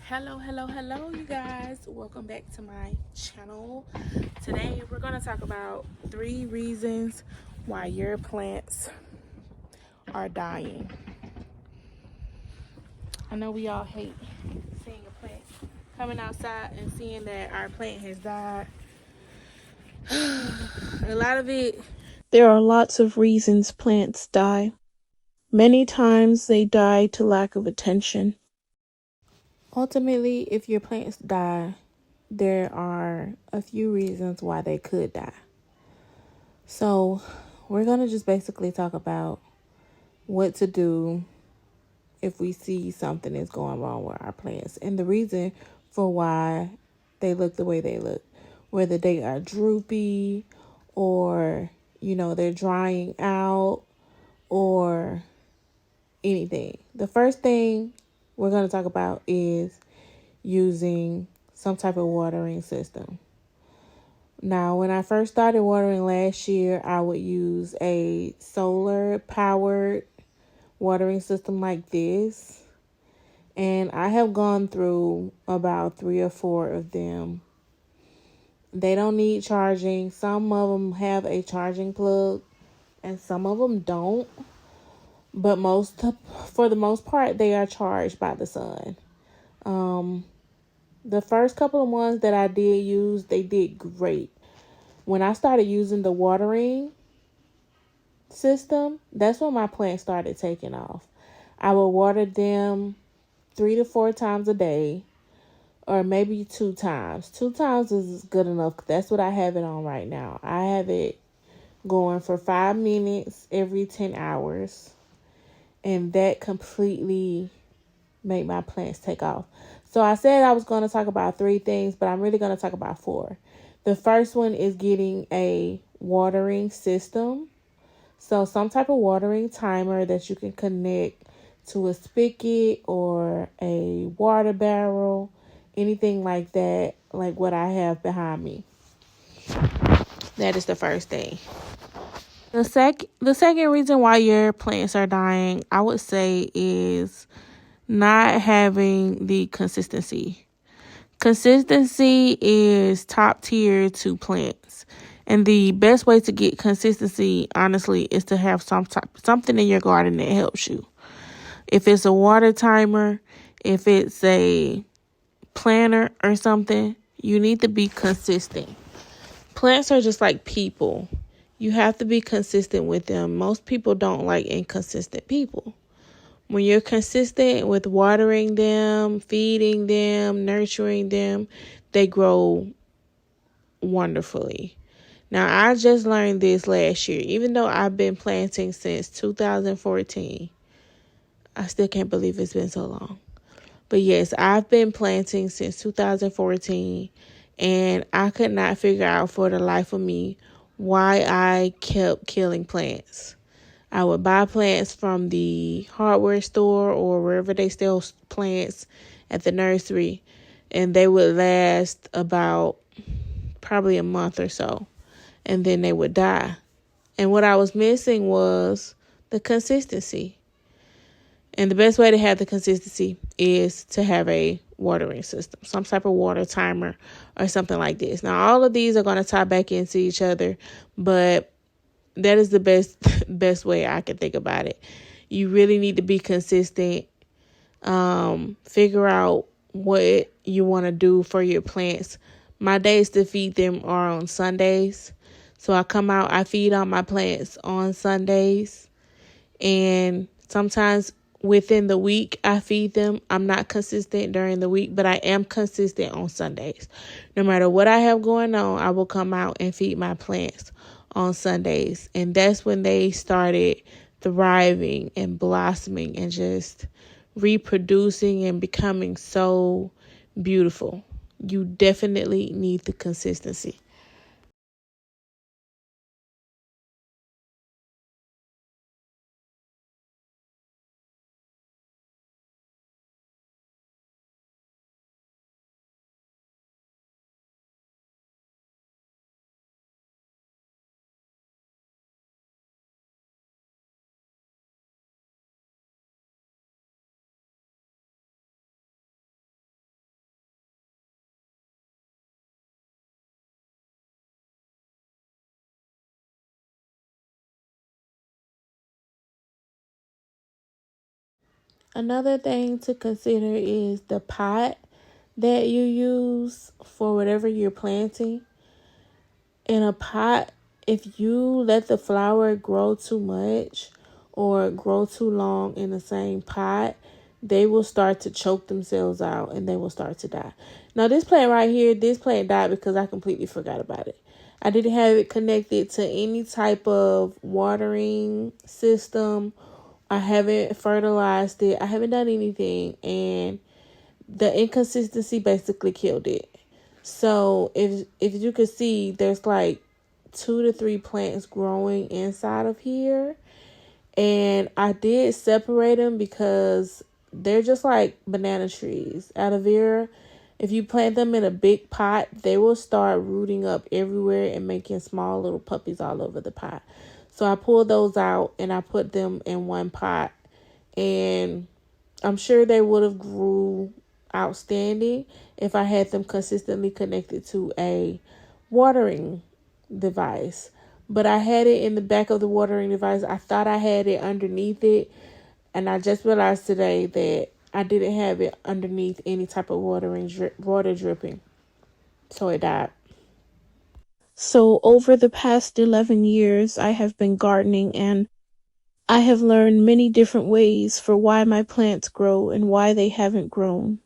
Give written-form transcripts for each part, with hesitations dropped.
Hello, you guys. Welcome back to my channel. Today, we're going to talk about 3 reasons why your plants are dying. I know we all hate seeing a plant coming outside and seeing that our plant has died. A lot of it, there are lots of reasons plants die. Many times they die to lack of attention. Ultimately, if your plants die, there are a few reasons why they could die. So, we're going to just basically talk about what to do if we see something is going wrong with our plants and the reason for why they look the way they look. Whether they are droopy or, they're drying out or anything. The first thing we're going to talk about is using some type of watering system. Now, when I first started watering last year, I would use a solar powered watering system like this. And I have gone through about 3 or 4 of them. They don't need charging. Some of them have a charging plug and some of them don't. But for the most part, they are charged by the sun. The first couple of ones that I did use, they did great. When I started using the watering system, that's when my plants started taking off. I would water them 3 to 4 times a day, or maybe 2 times. 2 times is good enough. That's what I have it on right now. I have it going for 5 minutes every 10 hours, and that completely made my plants take off. So I said I was going to talk about 3 things, but I'm really going to talk about 4. The first one is getting a watering system. So some type of watering timer that you can connect to a spigot or a water barrel, anything like that, like what I have behind me. That is the first thing. The second reason why your plants are dying, I would say, is not having the consistency. Consistency is top tier to plants. And the best way to get consistency, honestly, is to have something in your garden that helps you. If it's a water timer, if it's a planter or something, you need to be consistent. Plants are just like people. You have to be consistent with them. Most people don't like inconsistent people. When you're consistent with watering them, feeding them, nurturing them, they grow wonderfully. Now, I just learned this last year. Even though I've been planting since 2014, I still can't believe it's been so long. But yes, I've been planting since 2014, and I could not figure out for the life of me why I kept killing plants. I would buy plants from the hardware store or wherever they sell plants at the nursery, and they would last about probably a month or so, and then they would die. And what I was missing was the consistency. And the best way to have the consistency is to have a watering system, some type of water timer or something like this. Now, all of these are going to tie back into each other, but that is the best way I can think about it. You really need to be consistent. Figure out what you want to do for your plants. My days to feed them are on Sundays. So I come out, I feed on my plants on Sundays. And sometimes within the week, I feed them. I'm not consistent during the week, but I am consistent on Sundays. No matter what I have going on, I will come out and feed my plants on Sundays. And that's when they started thriving and blossoming and just reproducing and becoming so beautiful. You definitely need the consistency. Another thing to consider is the pot that you use for whatever you're planting. In a pot, if you let the flower grow too much or grow too long in the same pot, they will start to choke themselves out and they will start to die. Now, this plant right here, this plant died because I completely forgot about it. I didn't have it connected to any type of watering system. I haven't fertilized it. I haven't done anything. And the inconsistency basically killed it. So if you could see, there's like 2 to 3 plants growing inside of here, and I did separate them because they're just like banana trees. Aloe vera, if you plant them in a big pot, they will start rooting up everywhere and making small little puppies all over the pot. So I pulled those out and I put them in one pot, and I'm sure they would have grew outstanding if I had them consistently connected to a watering device. But I had it in the back of the watering device. I thought I had it underneath it, and I just realized today that I didn't have it underneath any type of water dripping. So it died. So over the past 11 years, I have been gardening, and I have learned many different ways for why my plants grow and why they haven't grown.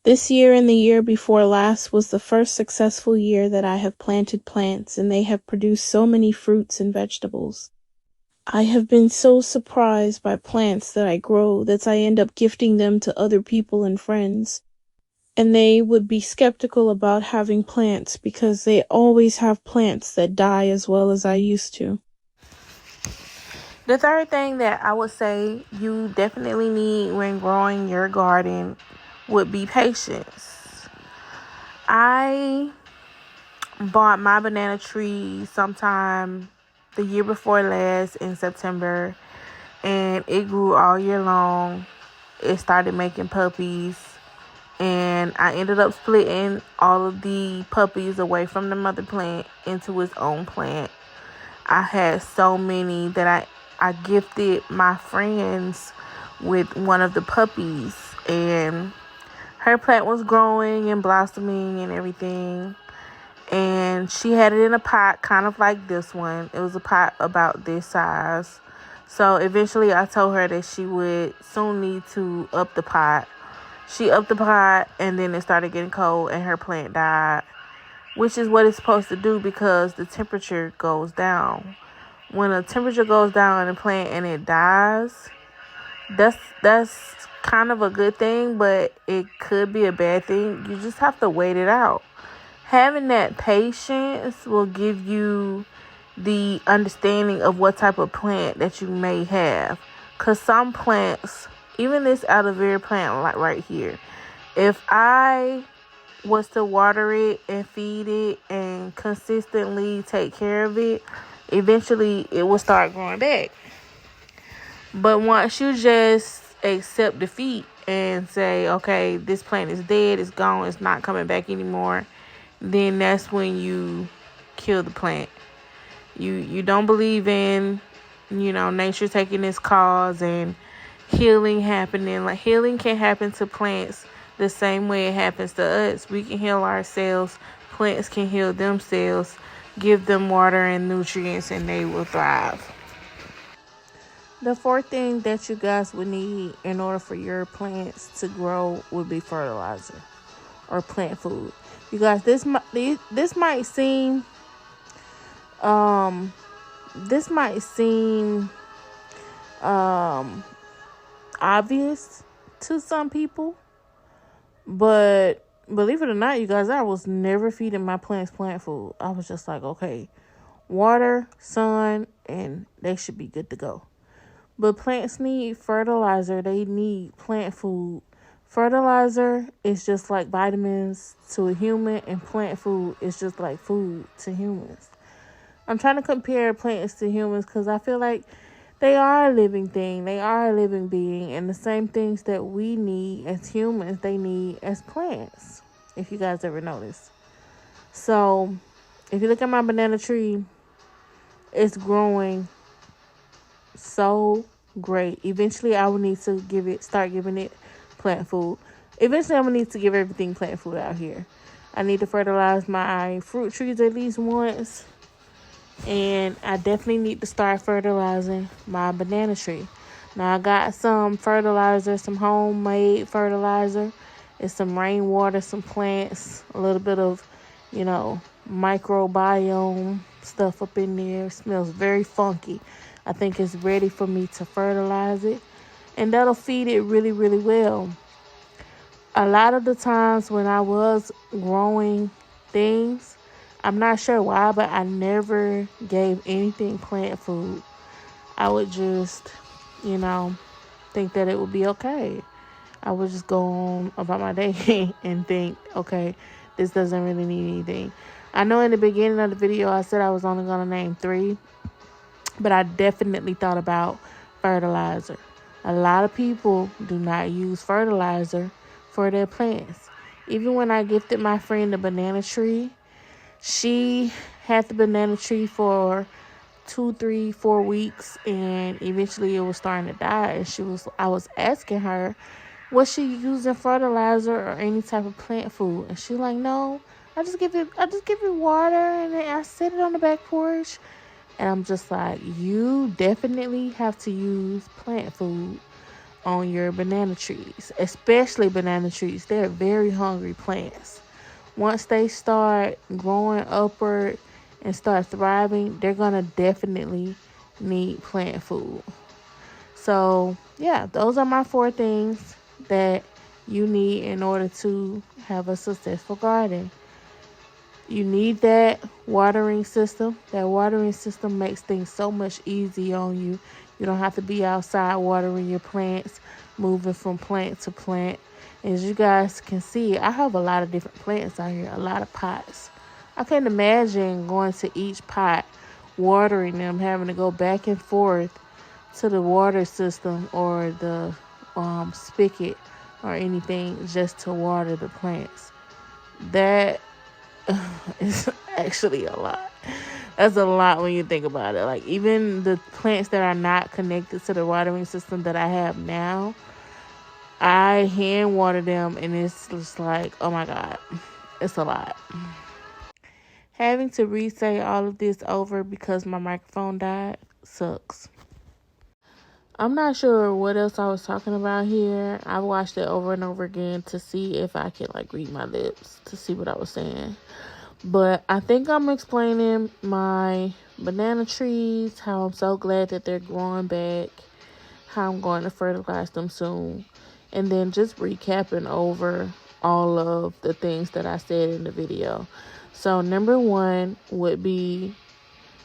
This year and the year before last was the first successful year that I have planted plants, and they have produced so many fruits and vegetables. I have been so surprised by plants that I grow that I end up gifting them to other people and friends. And they would be skeptical about having plants because they always have plants that die as well as I used to. The third thing that I would say you definitely need when growing your garden would be patience. I bought my banana tree sometime the year before last in September, and it grew all year long. It started making puppies, and I ended up splitting all of the puppies away from the mother plant into its own plant. I had so many that I gifted my friends with one of the puppies, and her plant was growing and blossoming and everything. And she had it in a pot kind of like this one. It was a pot about this size. So eventually I told her that she would soon need to up the pot. She upped the pot, and then it started getting cold and her plant died, which is what it's supposed to do because the temperature goes down. When the temperature goes down in a plant and it dies, that's kind of a good thing, but it could be a bad thing. You just have to wait it out. Having that patience will give you the understanding of what type of plant that you may have. Because some plants, even this aloe vera plant like right here, if I was to water it and feed it and consistently take care of it, eventually it will start growing back. But once you just accept defeat and say, okay, this plant is dead, it's gone, it's not coming back anymore, then that's when you kill the plant. You don't believe in, nature taking its cause and healing happening. Like, healing can happen to plants the same way it happens to us. We can heal ourselves. Plants can heal themselves. Give them water and nutrients and they will thrive. The fourth thing that you guys would need in order for your plants to grow would be fertilizer or plant food. You guys, um this might seem obvious to some people, but believe it or not, you guys, I was never feeding my plants plant food. I was just like, okay, water, sun, and they should be good to go. But plants need fertilizer. They need plant food. Fertilizer is just like vitamins to a human, and plant food is just like food to humans. I'm trying to compare plants to humans because I feel like they are a living thing. They are a living being. And the same things that we need as humans, they need as plants. If you guys ever notice. So, if you look at my banana tree, it's growing so great. Eventually, I will need to start giving it plant food. Eventually, I'm gonna need to give everything plant food out here. I need to fertilize my fruit trees at least once, and I definitely need to start fertilizing my banana tree. Now I got some fertilizer, some homemade fertilizer. It's some rainwater, some plants, a little bit of, microbiome stuff up in there. It smells very funky. I think it's ready for me to fertilize it. And that'll feed it really, really well. A lot of the times when I was growing things, I'm not sure why, but I never gave anything plant food. I would just, think that it would be okay. I would just go on about my day and think, okay, this doesn't really need anything. I know in the beginning of the video, I said I was only going to name 3, but I definitely thought about fertilizer. A lot of people do not use fertilizer for their plants. Even when I gifted my friend the banana tree, she had the banana tree for 2, 3, 4 weeks, and eventually it was starting to die. And I was asking her, was she using fertilizer or any type of plant food? And she's like, no, I just give it water, and then I set it on the back porch. And I'm just like, you definitely have to use plant food on your banana trees, especially banana trees. They're very hungry plants. Once they start growing upward and start thriving, they're going to definitely need plant food. So, yeah, those are my 4 things that you need in order to have a successful garden. You need that watering system. That watering system makes things so much easier on you. You don't have to be outside watering your plants, moving from plant to plant. As you guys can see, I have a lot of different plants out here, a lot of pots. I can't imagine going to each pot, watering them, having to go back and forth to the water system or the spigot or anything just to water the plants. That is actually a lot. That's a lot when you think about it. Like, even the plants that are not connected to the watering system that I have now, I hand water them, and it's just like, oh my God, it's a lot. Having to re-say all of this over because my microphone died sucks. I'm not sure what else I was talking about here. I watched it over and over again to see if I could read my lips to see what I was saying. But I think I'm explaining my banana trees, how I'm so glad that they're growing back, how I'm going to fertilize them soon, and then just recapping over all of the things that I said in the video. So number 1 would be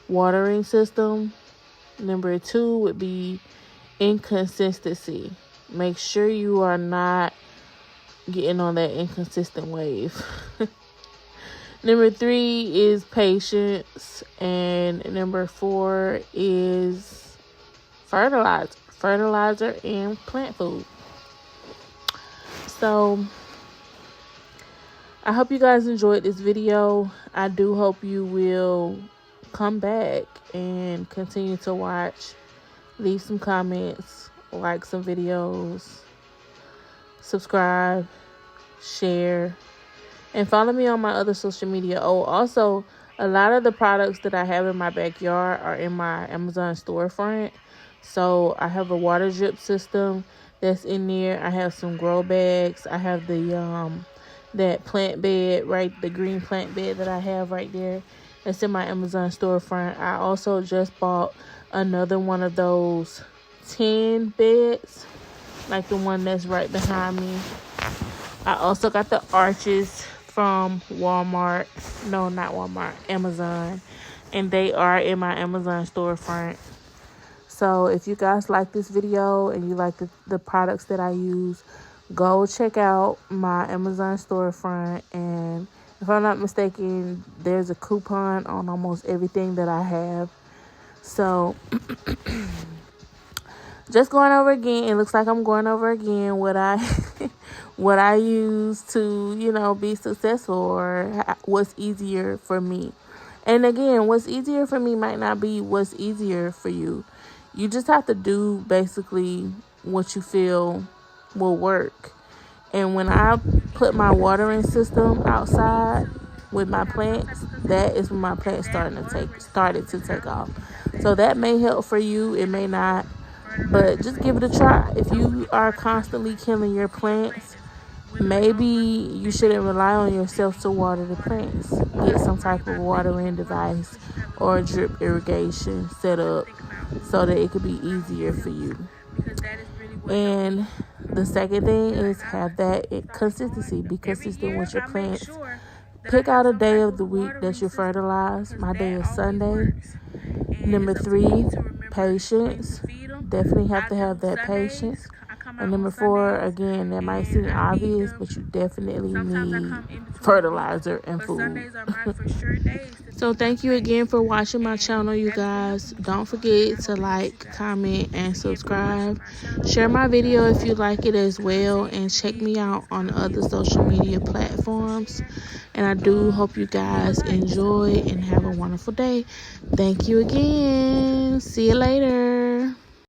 watering system. Number 2 would be inconsistency. Make sure you are not getting on that inconsistent wave. Number 3 is patience. And number 4 is fertilizer and plant food. So I hope you guys enjoyed this video. I do hope you will come back and continue to watch. Leave some comments, like some videos, subscribe, share, and follow me on my other social media. Oh, also, a lot of the products that I have in my backyard are in my Amazon storefront. So I have a water drip system that's in there. I have some grow bags. I have the that plant bed, the green plant bed that I have right there. That's in my Amazon storefront. I also just bought another one of those 10 beds, like the one that's right behind me. I also got the arches from Walmart. No, not Walmart, Amazon. And they are in my Amazon storefront. So if you guys like this video and you like the products that I use, go check out my Amazon storefront. And if I'm not mistaken, there's a coupon on almost everything that I have. So just going over again, it looks like I'm going over again what I use to, be successful, or what's easier for me. And again, what's easier for me might not be what's easier for you. You just have to do basically what you feel will work. And when I put my watering system outside with my plants, that is when my plants started to take off. So that may help for you. It may not, but just give it a try. If you are constantly killing your plants, maybe you shouldn't rely on yourself to water the plants. Get some type of watering device or drip irrigation set up so that it could be easier for you. And the second thing is have that consistency. Be consistent with your plants. Pick out a day of the week that you fertilize. My day is Sunday. Number 3, patience. Definitely have to have that patience. And number 4, again, that might seem obvious, but you definitely need fertilizer and food. So thank you again for watching my channel, you guys. Don't forget to like, comment, and subscribe. Share my video if you like it as well, and check me out on other social media platforms. And I do hope you guys enjoy and have a wonderful day. Thank you again. See you later.